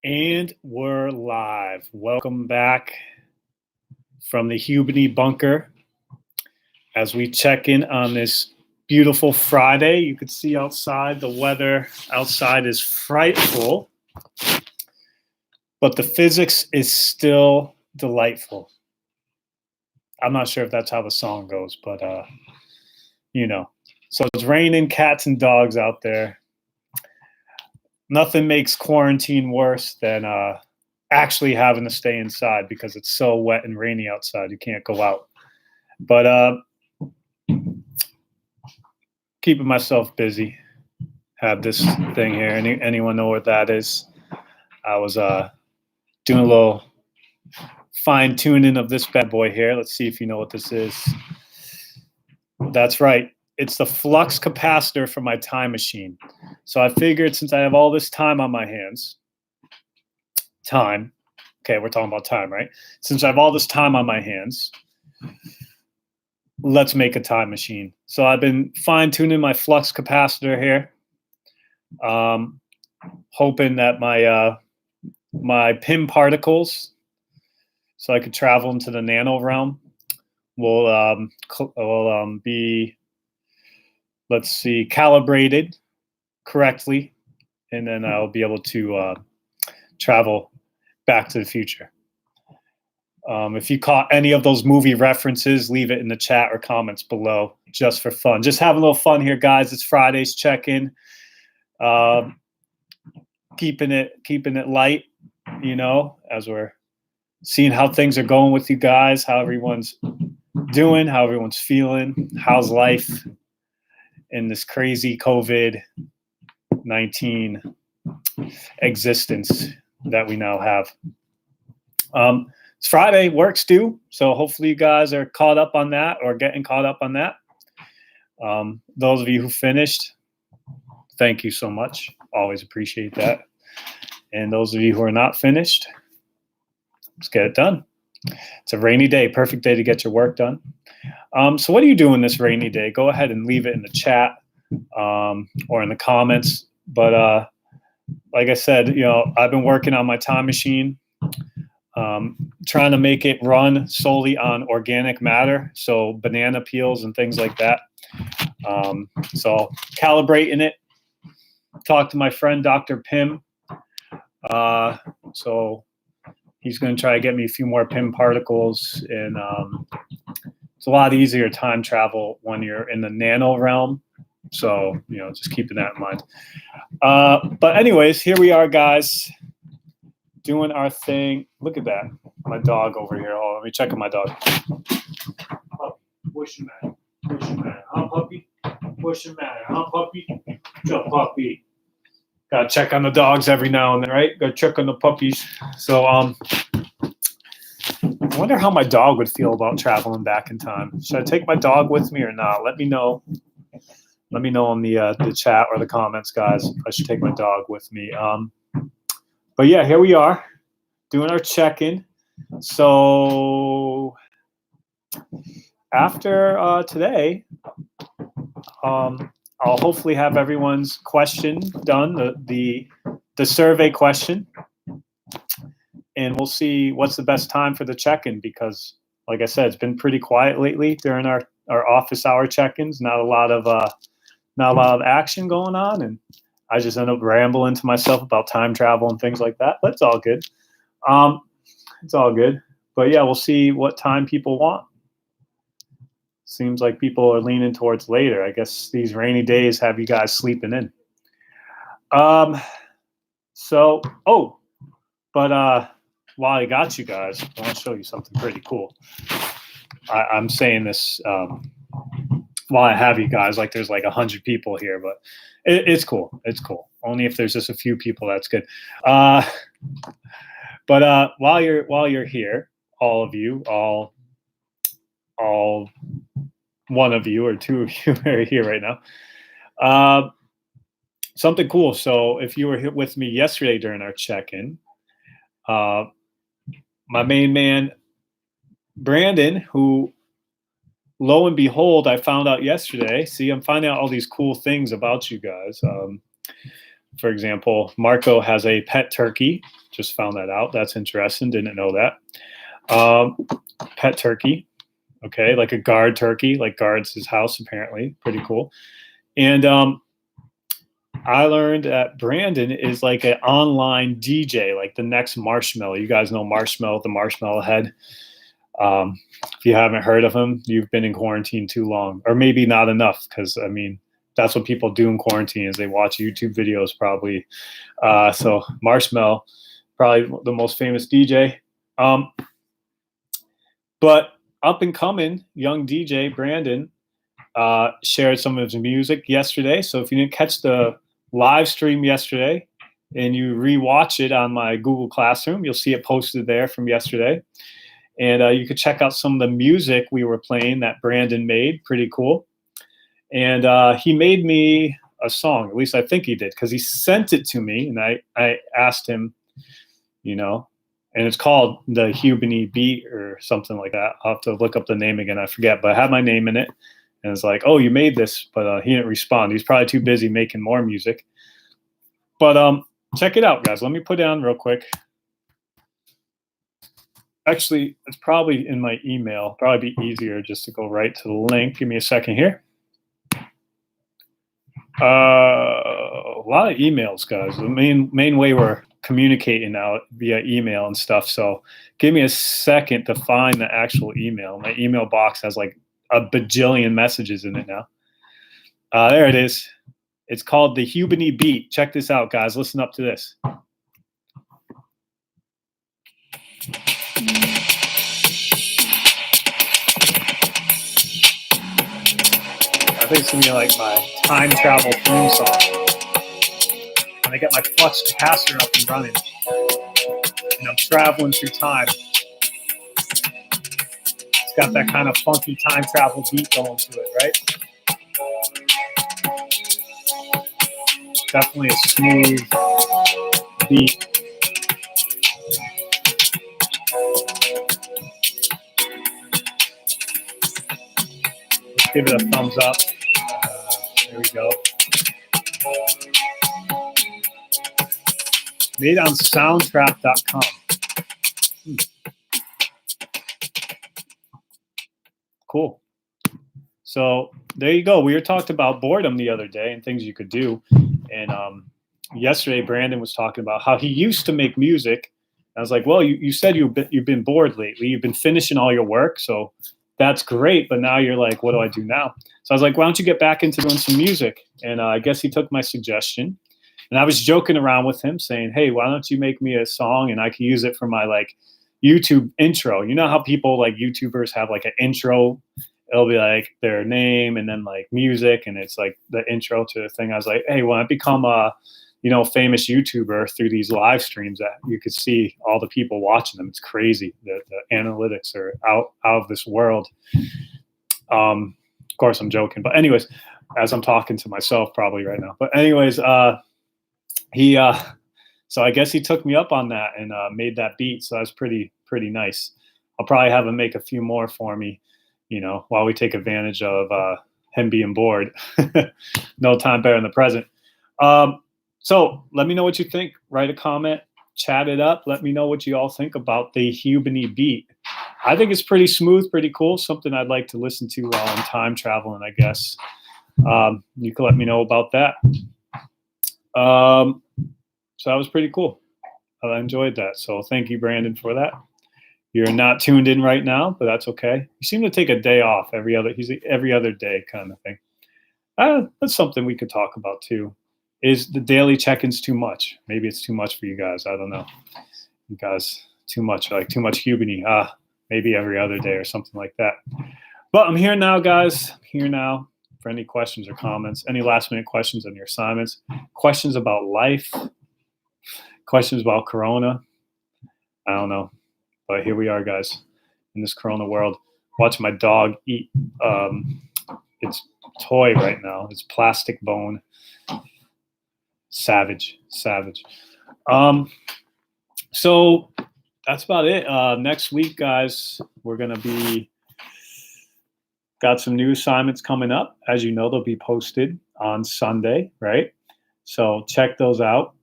And we're live. Welcome back from the Hubeny bunker as we check in on this beautiful Friday. You can see outside, the weather outside is frightful, but the physics is still delightful. I'm not sure if that's how the song goes, but So it's raining cats and dogs out there. Nothing makes quarantine worse than actually having to stay inside because it's so wet and rainy outside. You can't go out. But keeping myself busy. Have this thing here. Anyone know what that is? I was doing a little fine tuning of this bad boy here. Let's see if you know what this is. That's right. It's the flux capacitor for my time machine. So I figured since I have all this time on my hands, okay, we're talking about time, right? Since I have all this time on my hands, let's make a time machine. So I've been fine tuning my flux capacitor here, hoping that my PIM particles, so I could travel into the nano realm, will be, let's see, calibrated correctly, and then I'll be able to travel back to the future. If you caught any of those movie references, leave it in the chat or comments below, just for fun. Just having a little fun here, guys. It's Friday's check-in. Keeping it light, as we're seeing how things are going with you guys, how everyone's doing, how everyone's feeling, how's life in this crazy COVID-19 existence that we now have. It's Friday, work's due, so hopefully you guys are caught up on that or getting caught up on that. Those of you who finished, thank you so much. Always appreciate that. And those of you who are not finished, let's get it done. It's a rainy day, perfect day to get your work done. So what are you doing this rainy day? Go ahead and leave it in the chat or in the comments. But like I said, I've been working on my time machine, trying to make it run solely on organic matter, so banana peels and things like that. So calibrating it. Talked to my friend, Dr. Pim. So he's going to try to get me a few more PIM particles, and it's a lot easier time travel when you're in the nano realm. So, just keeping that in mind. But anyways, here we are, guys, doing our thing. Look at that. My dog over here. Oh, let me check on my dog. Oh, what's the matter? What's the matter? Huh, puppy? What's the matter? Huh, puppy? What's puppy? Gotta check on the dogs every now and then, right? Gotta check on the puppies. So, I wonder how my dog would feel about traveling back in time. Should I take my dog with me or not? Let me know. Let me know in the chat or the comments, guys, if I should take my dog with me. But yeah, here we are doing our check-in. So after today, I'll hopefully have everyone's question done, the survey question, and we'll see what's the best time for the check-in, because, like I said, it's been pretty quiet lately during our office hour check-ins. Not a lot of action going on, and I just end up rambling to myself about time travel and things like that. But it's all good. It's all good. But yeah, we'll see what time people want. Seems like people are leaning towards later. I guess these rainy days have you guys sleeping in. But while I got you guys, I want to show you something pretty cool. I'm saying this while I have you guys, like there's like 100 people here, but it's cool. It's cool. Only if there's just a few people, that's good. But while you're here, all of you, all one of you or two of you are here right now. Something cool. So if you were here with me yesterday during our check-in, my main man, Brandon, who, lo and behold, I found out yesterday. See, I'm finding out all these cool things about you guys. For example, Marco has a pet turkey. Just found that out. That's interesting. Didn't know that. Pet turkey. Okay, like a guard turkey, like guards his house apparently. Pretty cool. And I learned that Brandon is like an online DJ, like the next Marshmello. You guys know Marshmello, the Marshmello Head. If you haven't heard of him, you've been in quarantine too long, or maybe not enough, because I mean, that's what people do in quarantine is they watch YouTube videos probably. So Marshmello, probably the most famous DJ. But up and coming young DJ Brandon shared some of his music yesterday. So if you didn't catch the live stream yesterday and you rewatch it on my Google Classroom, you'll see it posted there from yesterday. And you could check out some of the music we were playing that Brandon made. Pretty cool. And he made me a song, at least I think he did, because he sent it to me and I asked him, you know, and it's called the Hubeny beat or something like that. I'll have to look up the name again. I forget, but I had my name in it. And it's like, oh, you made this, but he didn't respond. He's probably too busy making more music. But check it out, guys. Let me put it on real quick. Actually, it's probably in my email. Probably be easier just to go right to the link. Give me a second here. A lot of emails, guys. The main way we're communicating now via email and stuff. So give me a second to find the actual email. My email box has like a bajillion messages in it now. There it is. It's called the Hubeny beat. Check this out, guys. Listen up to this. I think it's gonna be like my time travel theme song. When I get my flux capacitor up and running, and I'm traveling through time. It's got that kind of funky time travel beat going to it, right? Definitely a smooth beat. Let's give it a thumbs up. There we go. Made on soundtrap.com. Cool. So there you go. We were talking about boredom the other day and things you could do. And yesterday, Brandon was talking about how he used to make music. I was like, well, you said you've been bored lately. You've been finishing all your work. So that's great. But now you're like, what do I do now? So I was like, why don't you get back into doing some music? And I guess he took my suggestion. And I was joking around with him saying, hey, why don't you make me a song and I can use it for my like YouTube intro. You know how people like YouTubers have like an intro? It'll be like their name and then like music and it's like the intro to the thing. I was like, hey, when I become a, you know, famous YouTuber through these live streams that you could see all the people watching them. It's crazy. The analytics are out of this world. Of course, I'm joking. But anyways, as I'm talking to myself probably right now. But anyways, so I guess he took me up on that and made that beat. So that's pretty nice. I'll probably have him make a few more for me, you know, while we take advantage of him being bored. No time better than the present. So let me know what you think. Write a comment, chat it up. Let me know what you all think about the Hubeny beat. I think it's pretty smooth, pretty cool. Something I'd like to listen to while I'm time traveling, I guess. You can let me know about that. So that was pretty cool. I enjoyed that. So thank you, Brandon, for that. You're not tuned in right now, but that's okay. You seem to take a day off every other day kind of thing. That's something we could talk about too. Is the daily check-ins too much? Maybe it's too much for you guys. I don't know. You guys, too much Hubeny. Maybe every other day or something like that. But I'm here now, guys. I'm here now for any questions or comments, any last-minute questions on your assignments, questions about life, questions about Corona. I don't know. But here we are, guys, in this Corona world. Watching my dog eat its toy right now. Its plastic bone. Savage. So that's about it. Next week, guys, we're going to got some new assignments coming up. As you know, they'll be posted on Sunday, right? So check those out.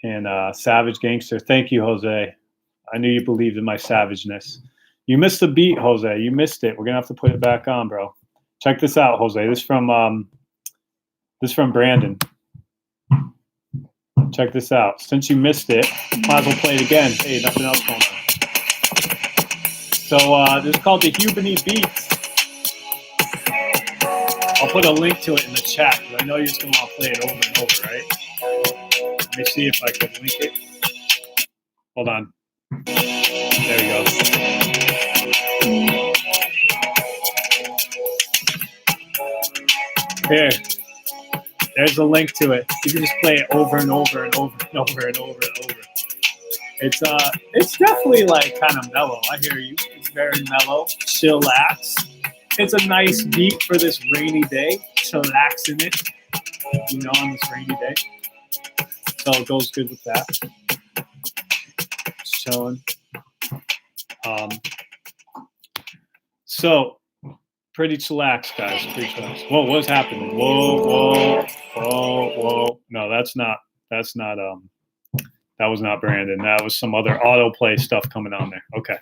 And Savage Gangster, thank you, Jose. I knew you believed in my savageness. You missed the beat, Jose. You missed it. We're gonna have to put it back on, bro. Check this out, Jose. This from Brandon. Check this out. Since you missed it, might as well play it again. Hey, nothing else going on. So this is called the Hubeny Beats. I'll put a link to it in the chat because I know you're just gonna want to play it over and over, right? Let me see if I can link it. Hold on. There we go. Here. There's a link to it. You can just play it over and over and over and over and over and over. It's definitely like kind of mellow. I hear you. It's very mellow. Chillax. It's a nice beat for this rainy day. Chillax in it. You know, on this rainy day. So it goes good with that. Just chilling. So pretty chillax, guys. Pretty chillax. Whoa, what's happening? Whoa. No, that was not Brandon. That was some other autoplay stuff coming on there. Okay.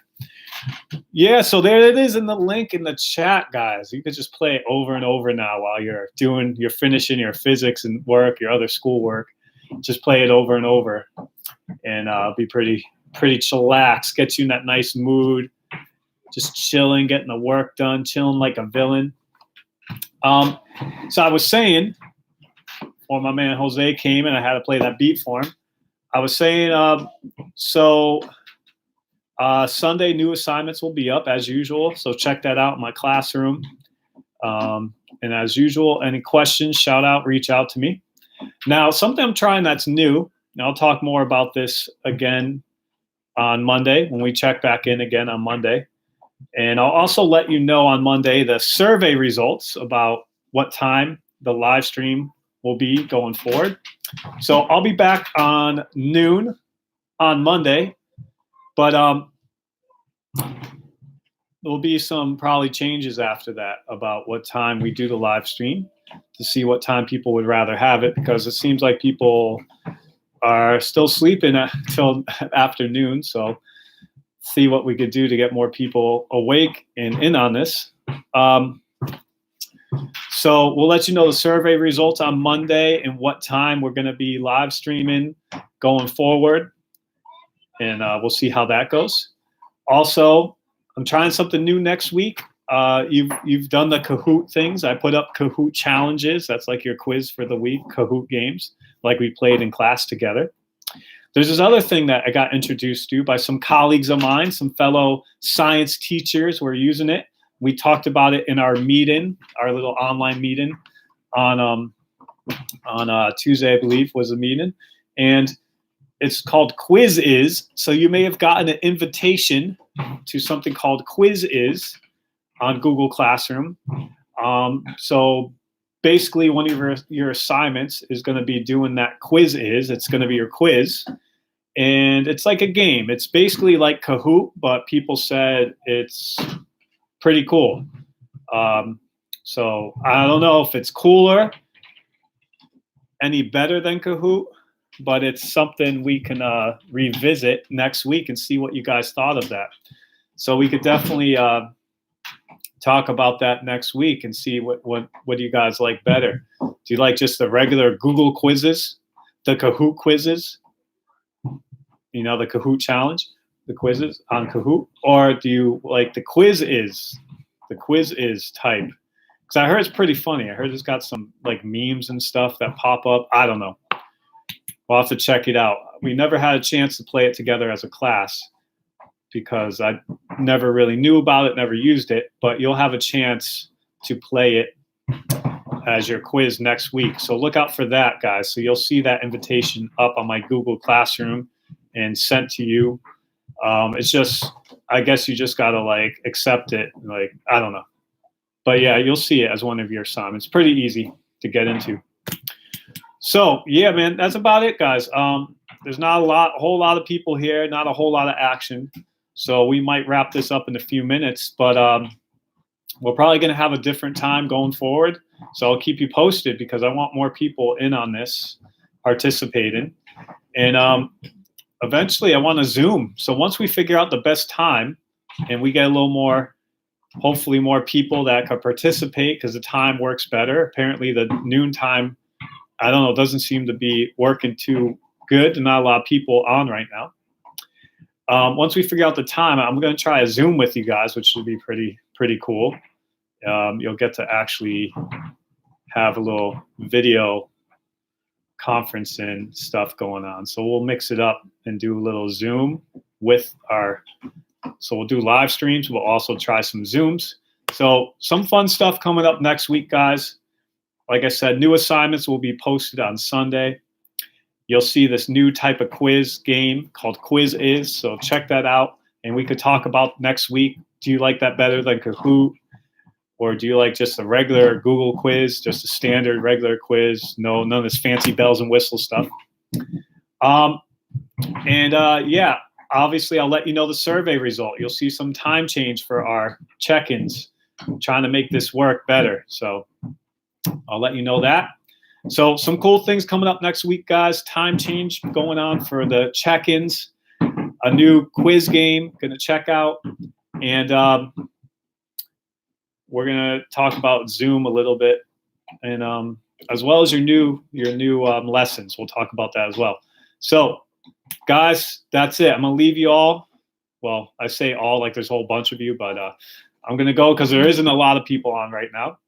Yeah, so there it is in the link in the chat, guys. You could just play it over and over now while you're finishing your physics and work, your other schoolwork. Just play it over and over, and be pretty chillax. Get you in that nice mood, just chilling, getting the work done, chilling like a villain. So I was saying, before my man Jose came and I had to play that beat for him, I was saying, Sunday new assignments will be up as usual. So check that out in my classroom. And as usual, any questions, shout out, reach out to me. Now, something I'm trying that's new, and I'll talk more about this again on Monday when we check back in again on Monday. And I'll also let you know on Monday the survey results about what time the live stream will be going forward. So I'll be back on noon on Monday, but there'll be some probably changes after that about what time we do the live stream to see what time people would rather have it, because it seems like people are still sleeping until afternoon. So see what we could do to get more people awake and in on this. So we'll let you know the survey results on Monday and what time we're going to be live streaming going forward. And we'll see how that goes. Also, I'm trying something new next week. You've done the Kahoot things. I put up Kahoot challenges. That's like your quiz for the week, Kahoot games, like we played in class together. There's this other thing that I got introduced to by some colleagues of mine, some fellow science teachers were using it. We talked about it in our meeting, our little online meeting on Tuesday, I believe, was a meeting. And it's called Quizizz. So you may have gotten an invitation to something called Quizizz on Google Classroom. So basically one of your assignments is going to be doing that Quizizz. It's going to be your quiz. And it's like a game. It's basically like Kahoot, but people said it's pretty cool. So I don't know if it's cooler, any better than Kahoot, but it's something we can revisit next week and see what you guys thought of that. So we could definitely talk about that next week and see what do you guys like better. Do you like just the regular Google quizzes, the Kahoot quizzes, you know, the Kahoot challenge, the quizzes on Kahoot, or do you like the Quizizz type? Because I heard it's pretty funny. I heard it's got some like memes and stuff that pop up. I don't know. We'll have to check it out. We never had a chance to play it together as a class because I never really knew about it, never used it, but you'll have a chance to play it as your quiz next week. So look out for that, guys. So you'll see that invitation up on my Google Classroom and sent to you. It's just, I guess you just gotta like accept it. Like, I don't know. But yeah, you'll see it as one of your assignments. Pretty easy to get into. So yeah, man, that's about it, guys. There's not a whole lot of people here, not a whole lot of action. So we might wrap this up in a few minutes, but we're probably gonna have a different time going forward. So I'll keep you posted because I want more people in on this, participating. And eventually I want to Zoom. So once we figure out the best time and we get a little more, hopefully more people that could participate because the time works better. Apparently the noon time, I don't know, doesn't seem to be working too good. Not a lot of people on right now. Once we figure out the time, I'm going to try a Zoom with you guys, which should be pretty cool. You'll get to actually have a little video conferencing stuff going on. So we'll mix it up and do a little Zoom with so we'll do live streams. We'll also try some Zooms. So some fun stuff coming up next week, guys. Like I said, new assignments will be posted on Sunday. You'll see this new type of quiz game called Quizizz. So check that out. And we could talk about next week. Do you like that better than Kahoot? Or do you like just a regular Google quiz, just a standard regular quiz? No, none of this fancy bells and whistles stuff. Yeah, obviously I'll let you know the survey result. You'll see some time change for our check-ins. I'm trying to make this work better. So I'll let you know that. So some cool things coming up next week, guys. Time change going on for the check-ins. A new quiz game going to check out. And we're going to talk about Zoom a little bit, and as well as your new lessons. We'll talk about that as well. So, guys, that's it. I'm going to leave you all. Well, I say all like there's a whole bunch of you, but I'm going to go because there isn't a lot of people on right now.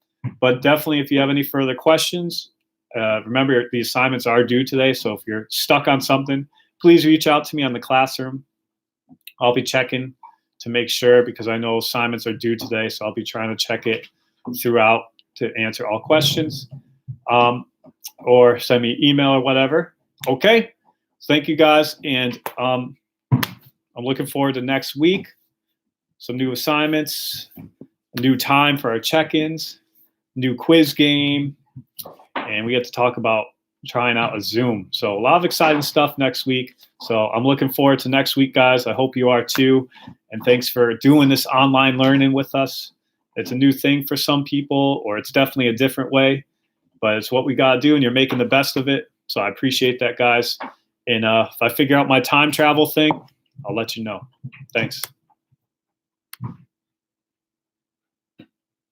But definitely, if you have any further questions, remember the assignments are due today. So if you're stuck on something, please reach out to me on the classroom. I'll be checking to make sure because I know assignments are due today. So I'll be trying to check it throughout to answer all questions, or send me an email or whatever. Okay. Thank you guys. And I'm looking forward to next week. Some new assignments, a new time for our check-ins, new quiz game, and we get to talk about trying out a Zoom. So a lot of exciting stuff next week. So I'm looking forward to next week, guys. I hope you are too. And thanks for doing this online learning with us. It's a new thing for some people, or it's definitely a different way, but it's what we got to do, and you're making the best of it. So I appreciate that, guys. And if I figure out my time travel thing, I'll let you know. Thanks.